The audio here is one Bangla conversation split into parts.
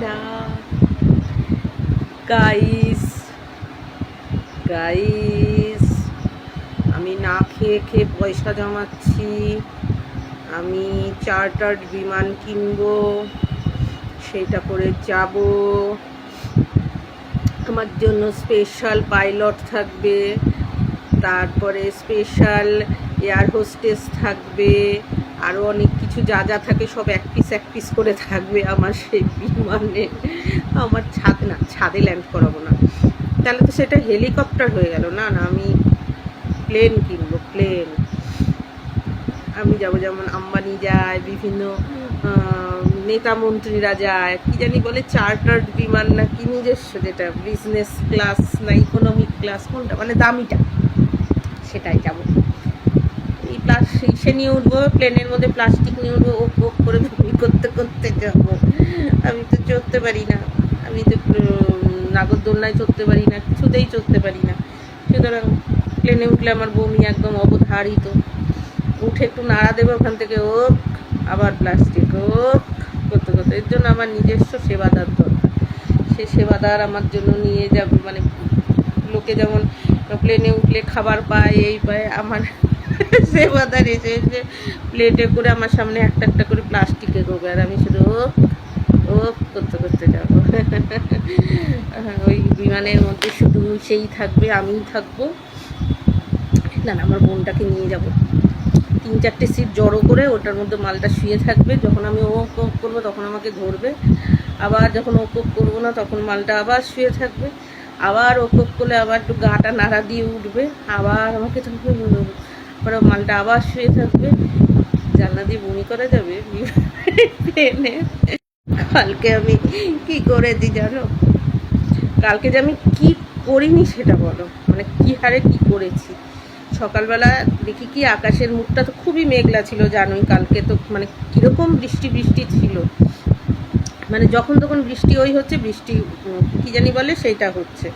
না গাইস, গাইস আমি না খেয়ে খেয়ে পয়সা জমাচ্ছি। আমি চার্টার্ড বিমান কিনবো, সেটা করে যাব। আমার জন্য স্পেশাল পাইলট থাকবে, তারপরে স্পেশাল এয়ার হোস্টেস থাকবে, আরও অনেক কিছু যা যা থাকে সব এক পিস করে থাকবে আমার সেই বিমানে। আমার ছাদে ল্যান্ড করাবো না, তাহলে তো সেটা হেলিকপ্টার হয়ে গেল। না না, আমি প্লেন কিনবো, প্লেন। আমি যাব যেমন আম্বানি যায়, বিভিন্ন নেতা মন্ত্রীরা যায়, কি জানি বলে চার্টার্ড বিমান না কি, নিজস্ব যেটা বিজনেস ক্লাস না ইকোনমিক ক্লাস, কোনটা মানে দামিটা, সেটাই যাব। এই সে নিয়ে উঠবো, প্লেনের মধ্যে প্লাস্টিক নিয়ে উঠবো, ওক করে বমি করতে করতে যাব। আমি তো চড়তে পারি না, আমি তো নাগরদোলনায় চড়তে পারি না, কিছুতেই চড়তে পারি না। সুতরাং প্লেনে উঠলে আমার বমি একদম অবধারিত। উঠে একটু নাড়া দেবে ওখান থেকে, ওক আবার প্লাস্টিক, ওক করতে করতে। এর জন্য আমার নিজস্ব সেবাদার দরকার। সে সেবাদার আমার জন্য নিয়ে যাবে, মানে লোকে যেমন প্লেনে উঠলে খাবার পায়, এই পায়, আমার সেবাদার এসে এসে প্লেটে করে আমার সামনে একটা একটা করে প্লাস্টিকে দেবে, আর আমি শুধু ও করতে করতে যাবো। ওই বিমানের মধ্যে শুধু সেই থাকবে, আমিই থাকবো। না না, আমার বোনটাকে নিয়ে যাব, 3-4টে সিট জড়ো করে ওটার মধ্যে মালটা শুয়ে থাকবে। যখন আমি ও করবো তখন আমাকে ধরবে, আবার যখন ও করবো না তখন মালটা আবার শুয়ে থাকবে, আবার ও করলে আবার একটু গাটা নাড়া দিয়ে উঠবে, আবার আমাকে তখন পরে মালটা আবার শুয়ে থাকবে। জানলা দিয়ে বমি করা যাবে প্লেনে। কালকে আমি কি করেছি জানো? কালকে যে আমি কি করিনি সেটা বলো, মানে কি হারে কি করেছি। সকালবেলা দেখি কি আকাশের মুখটা তো খুবই মেঘলা ছিল, জানোই। কালকে তো মানে কীরকম বৃষ্টি ছিল, মানে যখন তখন বৃষ্টি ওই হচ্ছে, বৃষ্টি কি জানি বলে সেইটা হচ্ছে।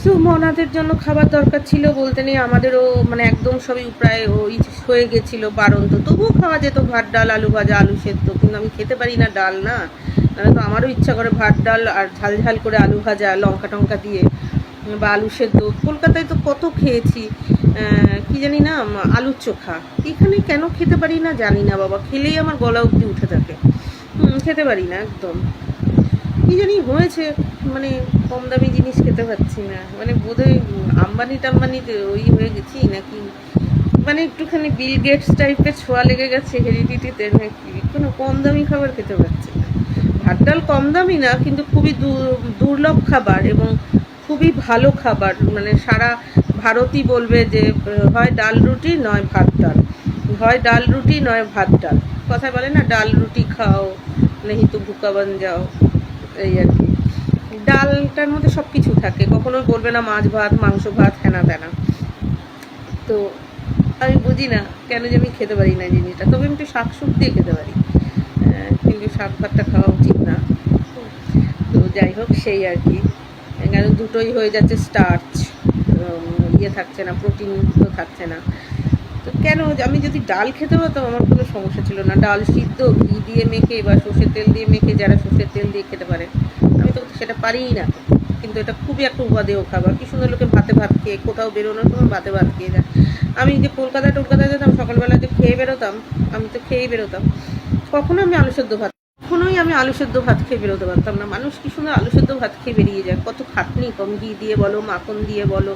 তো মনাদের জন্য খাবার দরকার ছিল বলতে নেই, আমাদেরও মানে একদম সবই প্রায় ওই হয়ে গেছিলো বারন্ত, তবুও খাওয়া যেত ভাত ডাল আলু ভাজা আলু সেদ্ধ। কিন্তু আমি খেতে পারি না ডাল, না তো আমারও ইচ্ছা করে ভাত ডাল আর ঝাল ঝাল করে আলু ভাজা লঙ্কা টঙ্কা দিয়ে, বা আলু সেদ্ধ। কলকাতায় তো কত খেয়েছি, কি জানি না, আলুর চোখা। এখানে কেন খেতে পারি না জানি না বাবা, খেলেই আমার গলা অবধি উঠে থাকে, খেতে পারি না একদম। কি জানি হয়েছে, মানে কম দামি জিনিস খেতে পাচ্ছি না, মানে বোধহয় আম্বানি টাম্বানিতে ওই হয়ে গেছি নাকি, মানে একটুখানি বিল গেটস টাইপের ছোঁয়া লেগে গেছে হেরিডিটিতে নাকি, কোনো কম দামি খাবার খেতে পাচ্ছি না। ভাত ডাল কম দামি না, কিন্তু খুবই দুর্লভ খাবার এবং খুবই ভালো খাবার। মানে সারা ভারতই বলবে যে হয় ডাল রুটি নয় ভাত ডাল, হয় ডাল রুটি নয় ভাত ডাল। কথায় বলে না, ডাল রুটি খাও নেহি তো ভুকা বান যাও, এই আর কি। ডালটার মধ্যে সব কিছু থাকে, কখনো বলবে না মাছ ভাত মাংস ভাত হ্যানা ত্যানা। তো আমি বুঝি না কেন যে আমি খেতে পারি না জিনিসটা। তবে আমি একটু শাক সবজি খেতে পারি, কিন্তু শাক ভাতটা খাওয়া উচিত না। তো যাই হোক, সেই আর কি। কেন দুটোই হয়ে যাচ্ছে স্টার্চ, ইয়ে থাকছে না, প্রোটিন তো থাকছে না। তো কেন, আমি যদি ডাল খেতে পারতাম আমার কোনো সমস্যা ছিল না। ডাল সিদ্ধ ঘি দিয়ে মেখে বা সর্ষের তেল দিয়ে মেখে, যারা সর্ষের তেল দিয়ে খেতে পারে, আমি তো সেটা পারিই না। কিন্তু এটা খুবই একটা উপাদেয় খাবার। কি সুন্দর লোকে ভাতে ভাত খেয়ে, কোথাও বেরোনোর সময় ভাতে ভাত খেয়ে যায়। আমি যে কলকাতায় যেতাম সকালবেলা যে খেয়ে বেরোতাম, আমি তো খেয়েই বেরোতাম। কখনো আমি আলু সেদ্ধ ভাত, কখনোই আমি আলু সেদ্ধ ভাত খেয়ে বেরোতে পারতাম না। মানুষ কি সুন্দর আলু সেদ্ধ ভাত খেয়ে বেরিয়ে যায়, কত খাটনি কম, ঘি দিয়ে বলো মাখন দিয়ে বলো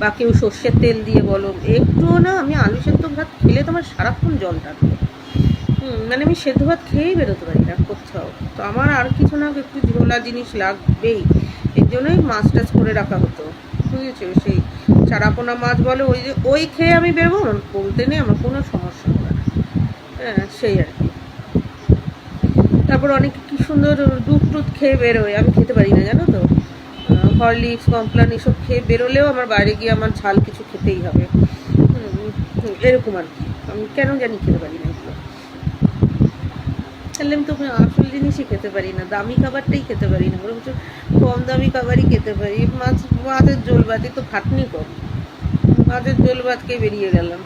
বা কেউ সর্ষের তেল দিয়ে বলো, একটুও না। আমি আলু সেদ্ধ ভাত খেলে তোমার সারাক্ষণ জল টানবে, মানে আমি সেদ্ধ ভাত খেয়েই বেরোতে পারি না কোথাও। তো আমার আর কিছু না, একটু ঝোলা জিনিস লাগবেই। এর জন্যই মাছ টাছ করে রাখা হতো, বুঝেছো? সেই চারাপোনা মাছ বলে, ওই যে ওই খেয়ে আমি বেরোবো, বলতে নেই আমার কোনো সমস্যা হবে না। হ্যাঁ, সেই আর কি। তারপর অনেকে কি সুন্দর দুধ টুধ খেয়ে বেরোয়, আমি খেতে পারি না, জানো তো। হরলিক্স কমপ্লান এসব খেয়ে বেরোলেও আমার বাইরে গিয়ে আমার ঝাল কিছু খেতেই হবে, এরকম আর কি। আমি কেন জানি খেতে পারি না এগুলো। তাহলে আমি তো আসল জিনিসই খেতে পারি না, দামি খাবারটাই খেতে পারি না, বরঞ্চ কম দামি খাবারই খেতে পারি। মাছের ঝোল ভাতই তো খাটনি কম, মাছের ঝোল ভাত খেয়ে বেরিয়ে গেলাম।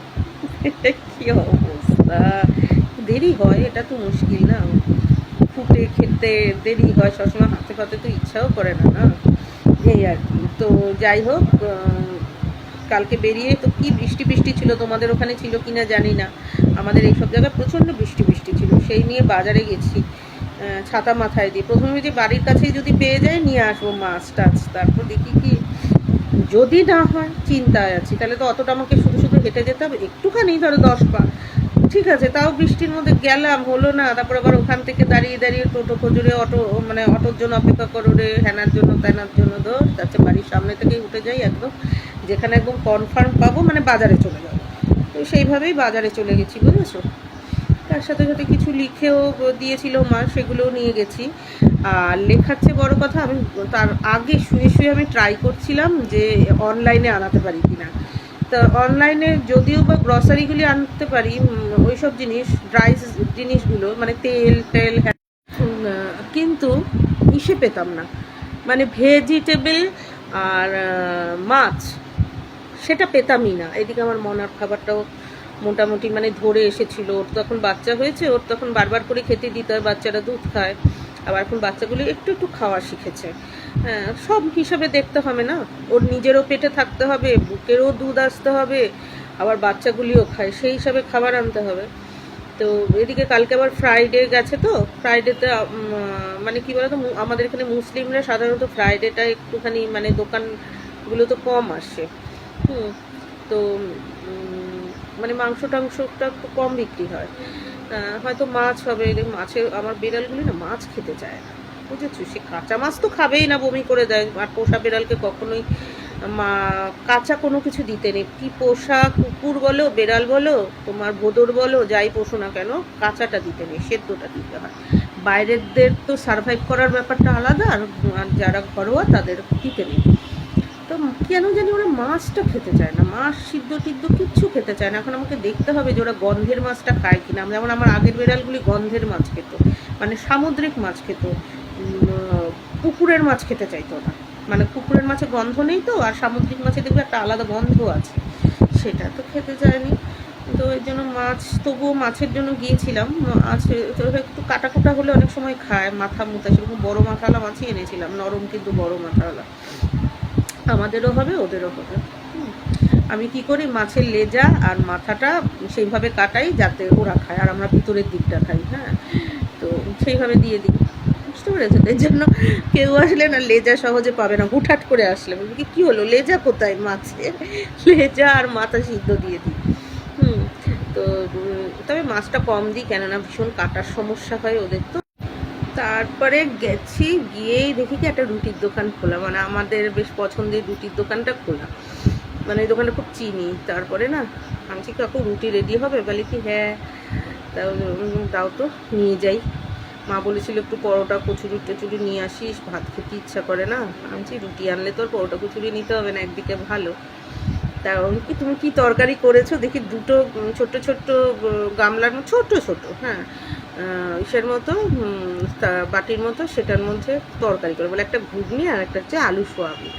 কি অবস্থা, দেরি হয় এটা তো মুশকিল না, ফুটে খেতে দেরি হয়, সবসময় হাতে ফাতে তো ইচ্ছাও করে না না, এই আর কি। তো যাই হোক, কালকে বেরিয়ে তো কি বৃষ্টি বৃষ্টি ছিল, তোমাদের ওখানে ছিল কি না জানি না, আমাদের এইসব জায়গায় প্রচণ্ড বৃষ্টি বৃষ্টি ছিল। সেই নিয়ে বাজারে গেছি ছাতা মাথায় দিয়ে। প্রথমে যে বাড়ির কাছেই যদি পেয়ে যাই নিয়ে আসবো মাছ টাছ, তারপর দেখি কি যদি না হয় চিন্তায় আছি, তাহলে তো অতটা আমাকে শুধু শুধু হেঁটে যেতে হবে, একটুখানি ধরো 10 পা ঠিক আছে, তাও বৃষ্টির মধ্যে গেলাম, হলো না। তারপর আবার ওখান থেকে দাঁড়িয়ে দাঁড়িয়ে টোটো খোঁজরে, অটো মানে অটোর জন্য অপেক্ষা করো রে, হ্যানার জন্য ত্যানার জন্য, ধর তাতে বাড়ির সামনে থেকেই উঠে যাই একদম, যেখানে একদম কনফার্ম পাবো, মানে বাজারে চলে যাবো। তো সেইভাবেই বাজারে চলে গেছি, বুঝেছো। তার সাথে সাথে কিছু লিখেও দিয়েছিল মা, সেগুলোও নিয়ে গেছি। আর লেখার চেয়ে বড়ো কথা, আমি তার আগে শুয়ে শুয়ে আমি ট্রাই করছিলাম যে অনলাইনে আনাতে পারি কিনা। তো অনলাইনে যদিও বা গ্রসারিগুলি আনতে পারি, ওই সব জিনিস, ড্রাই জিনিসগুলো মানে তেল টেল, কিন্তু ইসে পেতাম না, মানে ভেজিটেবল আর মাছ সেটা পেতামই না। এদিকে আমার মনার খাবারটাও মোটামুটি মানে ধরে এসেছিল, ওর তখন বাচ্চা হয়েছে, ওর তখন বারবার করে খেতে দিতে হয়, বাচ্চারা দুধ খায়, আবার এখন বাচ্চাগুলি একটু একটু খাওয়া শিখেছে। হ্যাঁ, সব হিসাবে দেখতে হবে না, ওর নিজেরও পেটে থাকতে হবে, বুকেরও দুধ আসতে হবে, আবার বাচ্চাগুলিও খায়, সেই হিসাবে খাবার আনতে হবে। তো এদিকে কালকে আবার ফ্রাইডে গেছে, তো ফ্রাইডেতে মানে কী বলতো, আমাদের এখানে মুসলিমরা সাধারণত ফ্রাইডেটা একটুখানি মানে দোকানগুলো তো কম আসে, তো মানে মাংস টাংসটা একটু কম বিক্রি হয়, হয়তো মাছ হবে। মাছে আমার বিড়ালগুলি না মাছ খেতে চায় না, বুঝেছো। সে কাঁচা মাছ তো খাবেই না, বমি করে দেয়। আর পোষা বিড়ালকে কখনোই কাঁচা কোনো কিছু দিতে নেই, কি পোষা কুকুর বলো, বিড়াল বলো, তোমার ভোদর বলো, যাই পোষো না কেন, কাঁচাটা দিতে নেই, সেদ্ধটা দিতে হয়। বাইরেরদের তো সারভাইভ করার ব্যাপারটা আলাদা, আর যারা ঘরোয়া তাদের দিতে নেই। তো কেন জানি ওরা মাছটা খেতে চায় না, মাছ সিদ্ধ টিদ্ধ কিচ্ছু খেতে চায় না। এখন আমাকে দেখতে হবে যে ওরা গন্ধের মাছটা খায় কিনা। যেমন আমার আগের বিড়ালগুলি গন্ধের মাছ খেত, মানে সামুদ্রিক মাছ খেত, পুকুরের মাছ খেতে চাইতো না, মানে পুকুরের মাছে গন্ধ নেই তো, আর সামুদ্রিক মাছে দেখবে একটা আলাদা গন্ধ আছে, সেটা তো খেতে চায়নি। তো এই জন্য মাছ, তবুও মাছের জন্য গিয়েছিলাম। মাছ একটু কাটা কুটা হলে অনেক সময় খায়, মাথা মুথা, সেরকম বড়ো মাথাওয়ালা মাছই এনেছিলাম, নরম কিন্তু বড়ো মাথাওয়ালা, আমাদেরও হবে ওদেরও হবে। আমি কি করি, মাছের লেজা আর মাথাটা সেইভাবে কাটাই যাতে ওরা খায়, আর আমরা ভিতরের দিকটা খাই। হ্যাঁ, তো সেইভাবে দিয়ে দিই, বুঝতে পেরেছো। এর জন্য কেউ আসলে না লেজা সহজে পাবে না, হুটহাট করে আসলে বলবি কি হলো, লেজা কোথায়, মাছে লেজা আর মাথা সিদ্ধ দিয়ে দিই। তো তবে মাছটা কম দিই, কেননা ভীষণ কাটার সমস্যা হয় ওদের। তো তারপরে গেছি, গিয়েই দেখি কি একটা রুটির দোকান খোলা, মানে আমাদের বেশ পছন্দের রুটির দোকানটা খোলা, মানে এই দোকানটা খুব চিনি। তারপরে না আমি কি কাকু রুটি রেডি হবে, বলে কি হ্যাঁ, তাও দাও তো নিয়ে যাই। মা বলেছিল একটু পরোটা কচুরি টচুরি নিয়ে আসিস, ভাত খেতে ইচ্ছা করে না। আমি রুটি আনলে তোর পরোটা কচুরি নিতে হবে না, একদিকে ভালো। তা কি তুমি কি তরকারি করেছো দেখি, দুটো ছোট্ট ছোট্ট গামলার মতো ছোট্ট ছোট, হ্যাঁ ইসের মতো বাটির মতো, সেটার মধ্যে তরকারি করে, বলে একটা ঘুগনি আর একটা হচ্ছে আলু সোয়াবিন।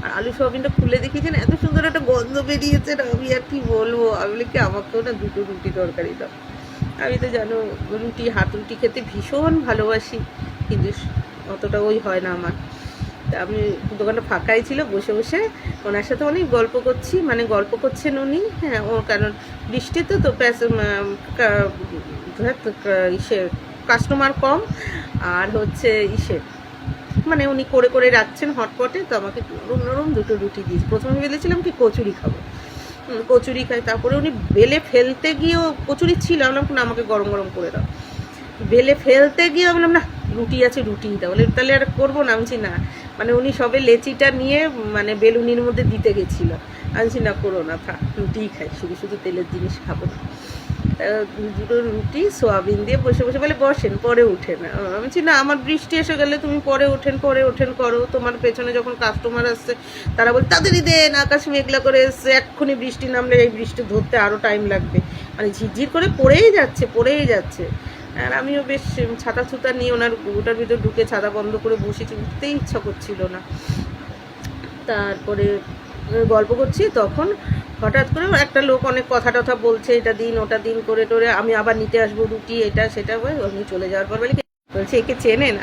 আর আলু সোয়াবিনটা খুলে দেখিয়েছেন, এত সুন্দর একটা গন্ধ বেরিয়েছে না, আমি আর কি বলবো। আমি বলি কি আমাকেও না দুটো রুটি তরকারি দাও। আমি তো জানো রুটি, হাত রুটি খেতে ভীষণ ভালোবাসি, কিন্তু অতটা ওই হয় না আমার। তা আমি দোকানটা ফাঁকাই ছিল, বসে বসে ওনার সাথে অনেক গল্প করছি, মানে গল্প করছেন উনি। হ্যাঁ, ও কারণ বৃষ্টিতে তো ইসে কাস্টমার কম, আর হচ্ছে ইসে মানে উনি করে করে রাখছেন হটপটে। তো আমাকে নরম নরম দুটো রুটি দিয়েছি। প্রথমে ভেবেছিলাম কি কচুরি খাবো, কচুরি খাই, তারপরে উনি বেলে ফেলতে গিয়েও কচুরি ছিল, আমি বললাম না আমাকে গরম গরম করে দাও। বেলে ফেলতে গিয়ে বললাম না রুটি আছে রুটিই দাও, বলে তাহলে আর করবো না। আমি না, মানে উনি সবে লেচিটা নিয়ে মানে বেলুনির মধ্যে দিতে গেছিলো, আমি না করো না, থাক রুটিই খাই, শুধু শুধু তেলের জিনিস খাবো না। দুটো রুটি সোয়াবিন দিয়ে বসে বসে বলে বসেন পরে উঠেন। আমি না আমার বৃষ্টি এসে গেলে তুমি পরে ওঠেন করো, তোমার পেছনে যখন কাস্টমার আসছে তারা বলে তাড়াতাড়ি দেন, আকাশ মেঘলা করে এসছে, এক্ষুনি বৃষ্টি নামলে এই বৃষ্টি ধরতে আরও টাইম লাগবে, মানে ঝিরঝির করে পড়েই যাচ্ছে। আর আমিও বেশ ছাতা ছুতা নিয়ে ওনার ওটার ভিতর ঢুকে ছাতা বন্ধ করে বসেছি, উঠতেই ইচ্ছা করছিল না। তারপরে গল্প করছি, তখন হঠাৎ করে একটা লোক অনেক কথা টথা বলছে, এটা দিন ওটা দিন করে টোরে, আমি আবার নিতে আসবো রুটি, এটা সেটা, উনি চলে যাওয়ার পর বলি বলছে একে চেনেন?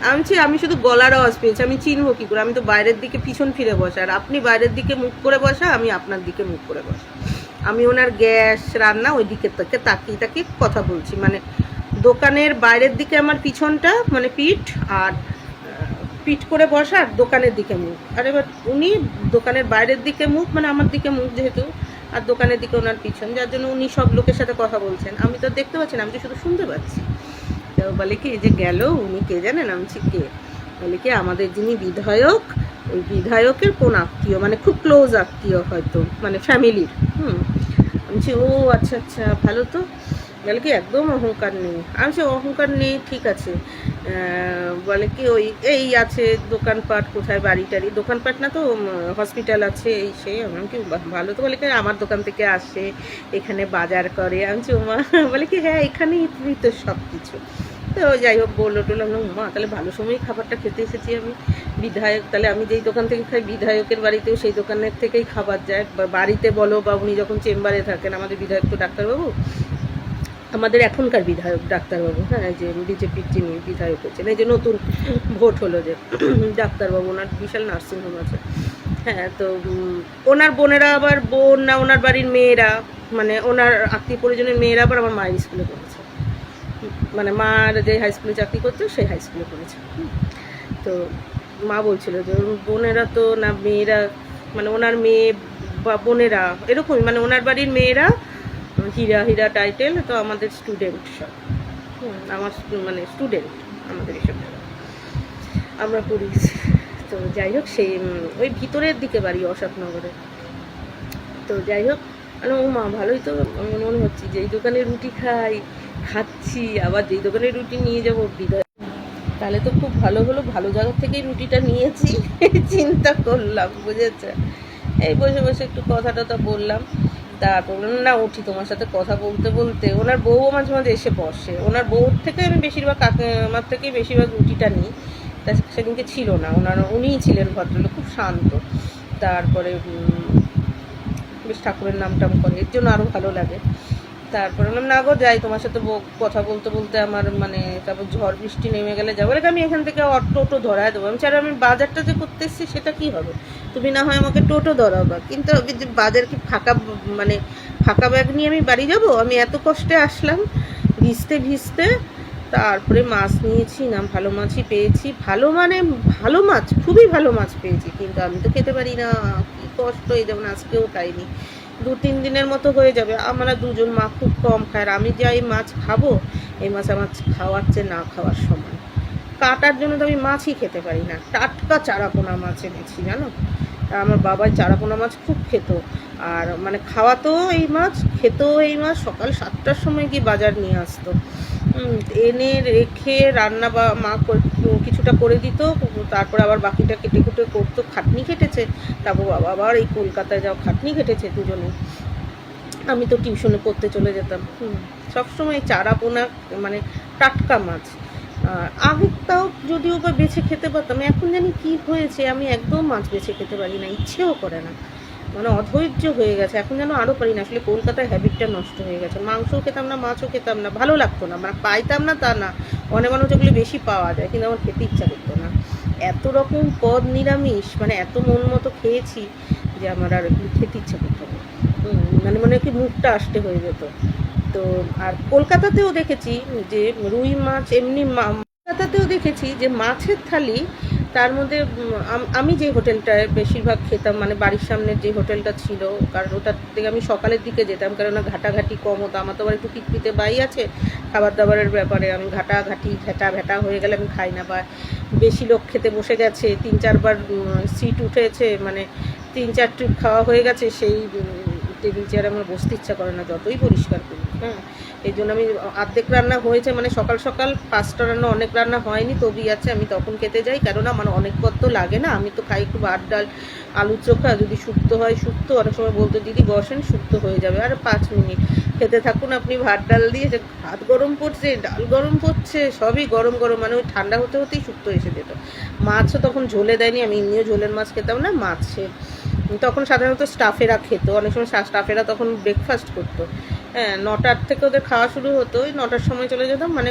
আমি শুধু গলার আওয়াজ পেয়েছি, আমি চিনবো কি করে? আমি তো বাইরের দিকে পিছন ফিরে বসা, আর আপনি বাইরের দিকে মুখ করে বসা, আমি আপনার দিকে মুখ করে বসা। আমি ওনার গ্যাস রান্না ওই দিকের থেকে তাকিয়ে তাকিয়ে কথা বলছি, মানে দোকানের বাইরের দিকে আমার পিছনটা, মানে পিঠ, আর পিঠ করে বসা, আর দোকানের দিকে মুখ। আর এবার উনি দোকানের বাইরের দিকে মুখ, মানে আমার দিকে মুখ যেহেতু, আর দোকানের দিকে ওনার পিছন, যার জন্য উনি সব লোকের সাথে কথা বলছেন, আমি তো দেখতে পাচ্ছি না, আমি তো শুধু শুনতে পাচ্ছি। তো বলে কি, এই যে গেল, উনি কে জানেন? আমি কে? বলে কি, আমাদের যিনি বিধায়ক, ওই বিধায়কের কোন আত্মীয়, মানে খুব ক্লোজ আত্মীয় হয়তো, মানে ফ্যামিলির। আমি ও আচ্ছা আচ্ছা, ভালো তো। বলে কি, একদম অহংকার নেই। আমি সে অহংকার নেই, ঠিক আছে। বলে কি, ওই এই আছে দোকানপাট, কোথায় বাড়ি টাড়ি, দোকানপাট না তো হসপিটাল আছে, এই সেই। আমি কি, ভালো তো। বলে কি, আমার দোকান থেকে আসে, এখানে বাজার করে। আমি ওমা। বলে কি, হ্যাঁ এখানেই তো সব কিছু। তো যাই হোক, বললো টললাম, মা তাহলে ভালো সময়ই খাবারটা খেতে এসেছি আমি। বিধায়ক, তাহলে আমি যেই দোকান থেকে খাই, বিধায়কের বাড়িতেও সেই দোকানের থেকেই খাবার যায়, বা বাড়িতে বলো, বা উনি যখন চেম্বারে থাকেন, আমাদের বিধায়ক তো ডাক্তারবাবু, আমাদের এখনকার বিধায়ক ডাক্তারবাবু, হ্যাঁ, যে বিজেপির যিনি বিধায়ক হচ্ছেন, এই যে নতুন ভোট হলো যে ডাক্তারবাবু, ওনার বিশাল নার্সিংহোম আছে। হ্যাঁ, তো ওনার বোনেরা আবার, বোন না ওনার বাড়ির মেয়েরা, মানে ওনার আত্মীয় পরিজনের মেয়েরা আবার আমার মায়ের স্কুলে পড়েছে, মানে মার যে হাই স্কুলে চাকরি করতো সেই হাই স্কুলে পড়েছে। তো মা বলছিল যে বোনেরা তো না, মেয়েরা, মানে ওনার মেয়ে বা বোনেরা এরকমই, মানে ওনার বাড়ির মেয়েরা হীরা হীরা টাইটেল, তো আমাদের স্টুডেন্ট সব। আমার মানে স্টুডেন্ট আমাদের এসব, আমরা পড়িয়েছি। তো যাই হোক, সেই ওই ভিতরের দিকে বাড়ি, অশোকনগরে। তো যাই হোক, ও মা ভালোই তো মনে হচ্ছে, যেই দোকানে রুটি খাচ্ছি, আবার যেই দোকানে রুটি নিয়ে যাবো বিদায়, তাহলে তো খুব ভালো হলো, ভালো জায়গা থেকেই রুটিটা নিয়েছি চিন্তা করলাম, বুঝেছে। এই বসে বসে একটু কথা টথা বললাম, তারপর না উঠি, তোমার সাথে কথা বলতে বলতে ওনার বউও মাঝে মাঝে এসে বসে, ওনার বউর থেকে আমি বেশিরভাগ, আমার থেকেই বেশিরভাগ রুটিটা নিই। তা সেদিনকে ছিল না, উনিই ছিলেন ভদ্রলোক, খুব শান্ত। তারপরে বেশ ঠাকুরের নাম টাম করে, এর জন্য আরও ভালো লাগে। তারপরে বললাম, না গো যাই, তোমার সাথে কথা বলতে বলতে আমার মানে, তারপর ঝড় বৃষ্টি নেমে গেলে যাবো। আমি এখান থেকে টোটো ধরায় দেবো। আমি ছাড়া, আমি বাজারটা যে করতে এসেছি সেটা কি হবে, তুমি না হয় আমাকে টোটো ধরাবা, কিন্তু বাজার কি ফাঁকা, মানে ফাঁকা ব্যাগ নিয়ে আমি বাড়ি যাব? আমি এত কষ্টে আসলাম ভিজতে ভিজতে। তারপরে মাছ নিয়েছি, না ভালো মাছই পেয়েছি, ভালো মানে ভালো মাছ, খুবই ভালো মাছ পেয়েছি, কিন্তু আমি তো খেতে পারি না, কি কষ্ট। এই যেমন আজকেও খাইনি, 2-3 দিনের মতো হয়ে যাবে। আমরা দুজন, মা খুব কম খায়, আর আমি যা এই মাছ খাবো, এই মাছ আমার খাওয়ার চেয়ে না খাওয়ার সমান। কাটার জন্য তো আমি মাছই খেতে পারি না। টাটকা চারাপোনা মাছ এনেছি, জানো। আমার বাবাই চারাপোনা মাছ খুব খেত, আর মানে খাওয়াতেও এই মাছ, খেতেও এই মাছ। সকাল 7টার সময় গিয়ে বাজার নিয়ে আসতো, এনে রেখে রান্না বা মা কিছুটা করে দিত, তারপরে আবার বাকিটা কেটে কুটে করতো। খাটনি কেটেছে, তারপর বাবা আবার এই কলকাতায় যাও, খাটনি কেটেছে দুজনে। আমি তো টিউশনে পড়তে চলে যেতাম। সবসময় চারাপোনা, মানে টাটকা মাছ। আগে তাও যদিও বা বেছে খেতে পারতাম, এখন জানি কি হয়েছে, আমি একদম মাছ বেছে খেতে পারি না, ইচ্ছেও করে না, মানে অধৈর্য হয়ে গেছে এখন, যেন আরও পারি না। আসলে কলকাতায় হ্যাবিটটা নষ্ট হয়ে গেছে, মাংসও খেতাম না, মাছও খেতাম না, ভালো লাগতো না, মানে পাইতাম না তা না, অনেক মানুষ ওগুলো বেশি পাওয়া যায়, কিন্তু আমার খেতে ইচ্ছা করতো না। এত রকম পদ নিরামিষ, মানে এত মন মতো খেয়েছি যে আমার আর এগুলো খেতে ইচ্ছা করতো না। মানে মনে কি মুখটা আসতে হয়ে যেত। তো আর কলকাতাতেও দেখেছি যে রুই মাছ, এমনি কলকাতাতেও দেখেছি যে মাছের থালি, তার মধ্যে আমি যে হোটেলটায় বেশিরভাগ খেতাম, মানে বাড়ির সামনের যে হোটেলটা ছিল, কারণ ওটার থেকে আমি সকালের দিকে যেতাম, কারণ ঘাটাঘাটি কম হতো। আমার তো আবার একটু পিটপিটে বাই আছে খাবার দাবারের ব্যাপারে, আমি ঘাটাঘাটি ভেটা হয়ে গেলে আমি খাই না, বা বেশি লোক খেতে বসে গেছে, 3-4 বার সিট উঠেছে, মানে 3-4 ট্রিপ খাওয়া হয়ে গেছে, সেই টেবিল চেয়ারে আমার বসতে ইচ্ছা করে না, যতই পরিষ্কার করি। হ্যাঁ, এই জন্য আমি অর্ধেক রান্না হয়েছে, মানে সকাল সকাল 5টা রান্না, অনেক রান্না হয়নি, তবেই আছে, আমি তখন খেতে যাই, কেননা মানে অনেক পদ তো লাগে না। আমি তো খাই একটু ভাত ডাল আলু চোখা, যদি শুক্তো হয় শুক্তো, অনেক সময় বলতো দিদি বসেন শুক্তো হয়ে যাবে, আর 5 মিনিট খেতে থাকুন আপনি ভাত ডাল দিয়ে। যে ভাত গরম পড়ছে, ডাল গরম পড়ছে, সবই গরম গরম, মানে ওই ঠান্ডা হতে হতেই শুক্তো এসে যেত। মাছও তখন ঝোলে দেয়নি, আমি এমনিও ঝোলের মাছ খেতাম না। মাছে তখন সাধারণত স্টাফেরা খেত, অনেক সময় স্টাফেরা তখন ব্রেকফাস্ট করতো। হ্যাঁ, 9টার থেকে ওদের খাওয়া শুরু হতো, ওই 9টার সময় চলে যেতাম, মানে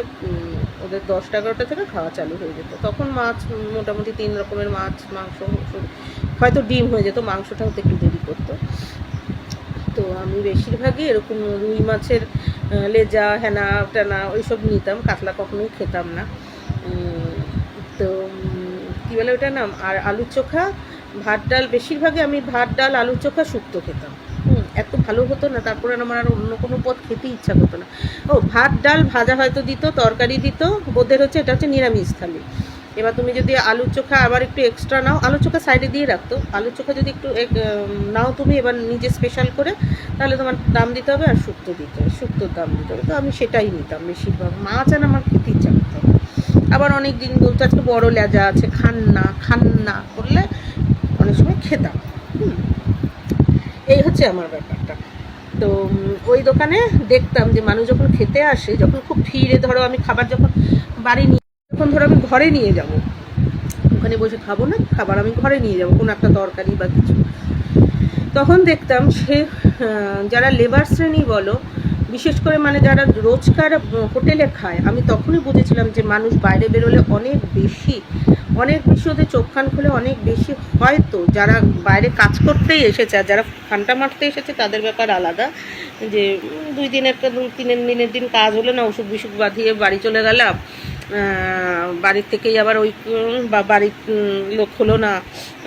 ওদের 10-11টা থেকে খাওয়া চালু হয়ে যেত। তখন মাছ মোটামুটি 3 রকমের মাছ, মাংস, হয়তো ডিম হয়ে যেত, মাংসটা হতে একটু দেরি করতো। তো আমি বেশিরভাগই এরকম রুই মাছের লেজা হেনা টেনা ওইসব নিতাম, কাতলা কখনোই খেতাম না। তো কী বলে ওটা নাম, আর আলুর চোখা, ভাত ডাল, বেশিরভাগই আমি ভাত ডাল আলুর চোখা শুক্তো খেতাম। এত ভালো হতো না, তারপরে আমার আর অন্য কোনো পদ খেতে ইচ্ছা করতো না। ও ভাত ডাল ভাজা হয়তো দিত, তরকারি দিত, ওদের হচ্ছে এটা হচ্ছে নিরামিষ থালি। এবার তুমি যদি আলুর চোখা আবার একটু এক্সট্রা নাও, আলুর চোখা সাইডে দিয়ে রাখতো, আলুর চোখা যদি একটু নাও তুমি এবার নিজে স্পেশাল করে, তাহলে তোমার দাম দিতে হবে, আর শুক্তো দিতে হবে, শুক্তোর দাম দিতে হবে। তো আমি সেটাই নিতাম বেশিরভাগ। মাছ আর আমার খেতে ইচ্ছা করতো। আবার অনেক দিন বলতো আজকে বড় লেজা আছে, খান না করলে অনেক সময় খেতাম। এই হচ্ছে আমার ব্যাপারটা। তো ওই দোকানে দেখতাম যে মানুষ যখন খেতে আসে, যখন খুব ভিড়ে, ধরো আমি খাবার যখন বাড়ি নিয়ে, যখন ধরো আমি ঘরে নিয়ে যাব, ওখানে বসে খাবো না, খাবার আমি ঘরে নিয়ে যাব কোনো একটা তরকারি বা কিছু, তখন দেখতাম সে যারা লেবার শ্রেণী বলো, বিশেষ করে মানে যারা রোজকার হোটেলে খায়, আমি তখনই বুঝেছিলাম যে মানুষ বাইরে বেরোলে অনেক বেশি ওদের চোখ কান খুলে অনেক বেশি, হয়তো যারা বাইরে কাজ করতেই এসেছে আর যারা ফান্টা মারতে এসেছে তাদের ব্যাপার আলাদা। যে 2 দিনের 3 দিনের দিন কাজ হলো না, ওষুধ বিসুখ বাঁধিয়ে বাড়ি চলে গেলাম, বাড়ির থেকেই আবার ওই বা বাড়ির লোক হলো না,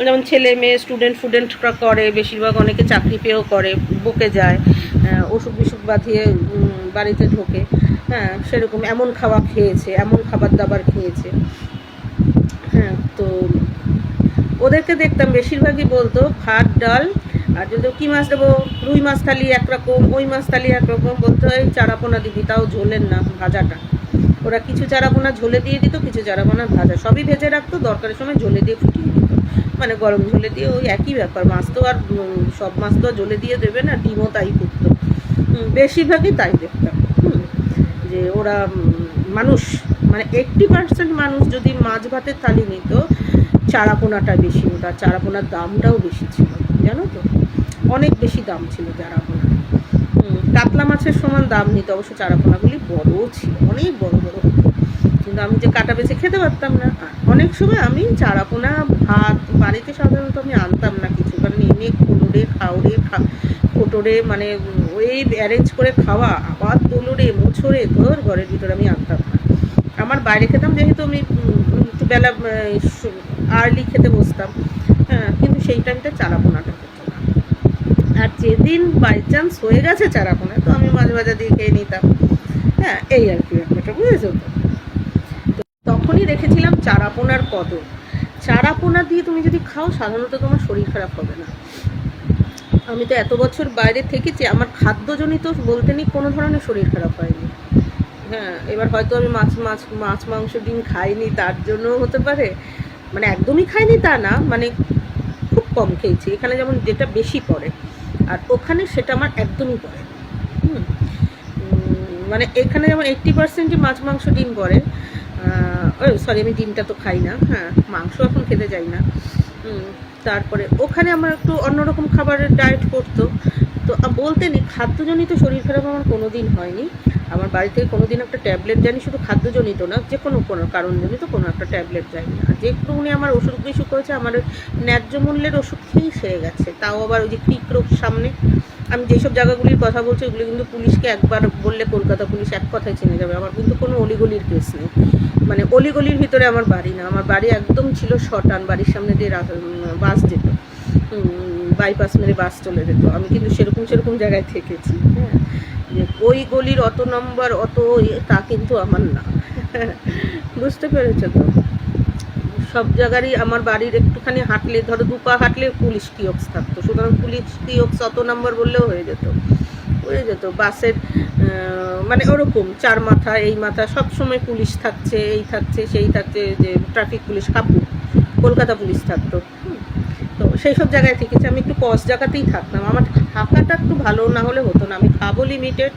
যেমন ছেলে মেয়ে স্টুডেন্টরা করে বেশিরভাগ, অনেকে চাকরি পেয়েও করে, বকে যায়, ওষুধ বিসুখ বাঁধিয়ে বাড়িতে ঢোকে। হ্যাঁ, সেরকম এমন খাওয়া খেয়েছে, এমন খাবার দাবার খেয়েছে। হ্যাঁ, তো ওদেরকে দেখতাম বেশিরভাগই বলতো ভাত ডাল, আর যদি কী মাছ দেবো, রুই মাছ থালি একরকম, ওই মাছ থালি একরকম, বলতো এই চারাপোনা দিবি, তাও ঝোলের না, ভাজাটা। ওরা কিছু চারাপোনা ঝোলে দিয়ে দিত, কিছু চারাপোনা ভাজা, সবই ভেজে রাখতো, দরকারের সময় ঝোলে দিয়ে ফুটিয়ে দিত, মানে গরম ঝোলে দিয়ে, ওই একই ব্যাপার। মাছ তো আর সব মাছ তো আর ঝোলে দিয়ে দেবে না, ডিমও তাই ফুটতো, বেশিরভাগই তাই দেখতাম। যে ওরা মানুষ মানে 80% মানুষ যদি মাছ ভাতের থালি নিত, চারাপোনাটা বেশি হতো, আর চারাপোনার দামটাও বেশি ছিল, জানো তো, অনেক বেশি দাম ছিল চারাপোনা। কাতলা মাছের সমান দাম নিত, অবশ্য চারাপোনাগুলি বড়ও ছিল, অনেক বড় বড়, কিন্তু আমি যে কাটা বেছে খেতে পারতাম না। অনেক সময় আমি চারাপোনা ভাত বাড়িতে সাধারণত আমি আনতাম না কিছু, কারণ এনে কোটরে মানে ওই অ্যারেঞ্জ করে খাওয়া, আবার তোলরে মোছরে ধর ঘরের ভিতরে আমি আনতাম না। আমার বাইরে খেতাম, যেহেতু আমি একটু বেলা আর্লি খেতে বসতাম, হ্যাঁ, কিন্তু সেই টাইমটা চারাপোনাটা খেতো না। আর যেদিন বাই চান্স হয়ে গেছে চারাপোনা, তো আমি মাছ ভাজা দিয়ে খেয়ে নিতাম। হ্যাঁ, এই আর কি ব্যাপারটা, বুঝেছো তো। তখনই রেখেছিলাম চারাপোনার কদর। চারাপোনা দিয়ে তুমি যদি খাও, সাধারণত তোমার শরীর খারাপ হবে না। আমি তো এত বছর বাইরে থেকেছি, আমার খাদ্যজনিত বলতে নেই কোনো ধরনের শরীর খারাপ হয়নি। হ্যাঁ, এবার হয়তো আমি মাছ মাংস ডিম খাইনি, তার জন্য হতে পারে, মানে একদমই খাইনি তা না, মানে খুব কম খেয়েছি। এখানে যেমন যেটা বেশি পড়ে, আর ওখানে সেটা আমার একদমই পড়ে। মানে এখানে যেমন 80% মাছ মাংস ডিম পড়ে, সরি আমি ডিমটা তো খাই না, হ্যাঁ, মাংস এখন খেতে যাই না। তারপরে ওখানে আমার একটু অন্যরকম খাবারের ডায়েট করতো। তো বলতে নেই খাদ্যজনিত শরীর খারাপ আমার কোনো দিন হয়নি। আমার বাড়ি থেকে কোনো দিন একটা ট্যাবলেট যায়নি, শুধু খাদ্যজনিত না, যে কোনো কারণজনিত কোনো একটা ট্যাবলেট যায়নি। আর যে একটুখানি আমার ওষুধ বিসুখ করেছে, আমার ন্যায্য মূল্যের ওষুধ খেয়েই সেরে গেছে। তাও আবার ওই যে ক্রিক রোগ সামনে, আমি যেসব জায়গাগুলির কথা বলছি ওগুলো কিন্তু পুলিশকে একবার বললে কলকাতা পুলিশ এক কথায় চিনে যাবে। আমার কিন্তু কোনো অলিগলির কেস নেই, মানে অলিগলির ভিতরে আমার বাড়ি না, আমার বাড়ি একদম ছিল শটান, বাড়ির সামনে দিয়ে বাস যেত, বাইপাস মেরে বাস চলে যেত। আমি কিন্তু সেরকম জায়গায় থেকেছি। হ্যাঁ, যে ওই গলির অত নম্বর অত তা কিন্তু আমার না, বুঝতে পেরেছ তো। সব জায়গারই আমার বাড়ির একটুখানি হাঁটলে, ধরো 2 পা হাঁটলে পুলিশ কিওক্স থাকতো, সুতরাং পুলিশ কিওক্স অত নম্বর বললেও হয়ে যেত। বাসের মানে ওরকম 4 মাথা এই মাথা সবসময় পুলিশ থাকছে, এই থাকছে সেই থাকছে, যে ট্রাফিক পুলিশ কলকাতা পুলিশ থাকতো। তো সেই সব জায়গায় থেকেছি। আমি একটু পশ জায়গাতেই থাকতাম, আমার থাকাটা একটু ভালো না হলে হতো না। আমি খাবো লিমিটেড,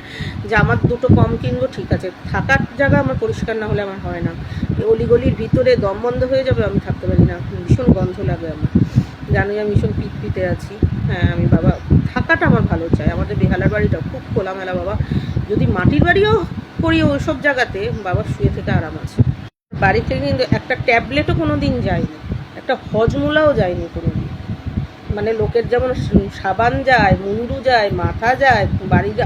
যে আমার 2টো কম কিনবো, ঠিক আছে, থাকার জায়গা আমার পরিষ্কার না হলে আমার হয় না। অলিগলির ভিতরে দম বন্ধ হয়ে যাবে, আমি থাকতে পারি না, ভীষণ গন্ধ লাগে আমার, জানি আমি ভীষণ পিতে আছি। হ্যাঁ, আমি বাবা থাকাটা আমার ভালো চাই। আমাদের বেহালার বাড়িটা খুব খোলামেলা বাবা, যদি মাটির বাড়িও করি ওইসব জায়গাতে বাবা শুয়ে থেকে আরাম আছে। বাড়ি থেকে কিন্তু একটা ট্যাবলেটও কোনো দিন যায়নি, একটা হজমোলাও যায়নি কোনো দিন। মানে লোকের যেমন সাবান যায়, মুন্ডু যায়, মাথা যায়,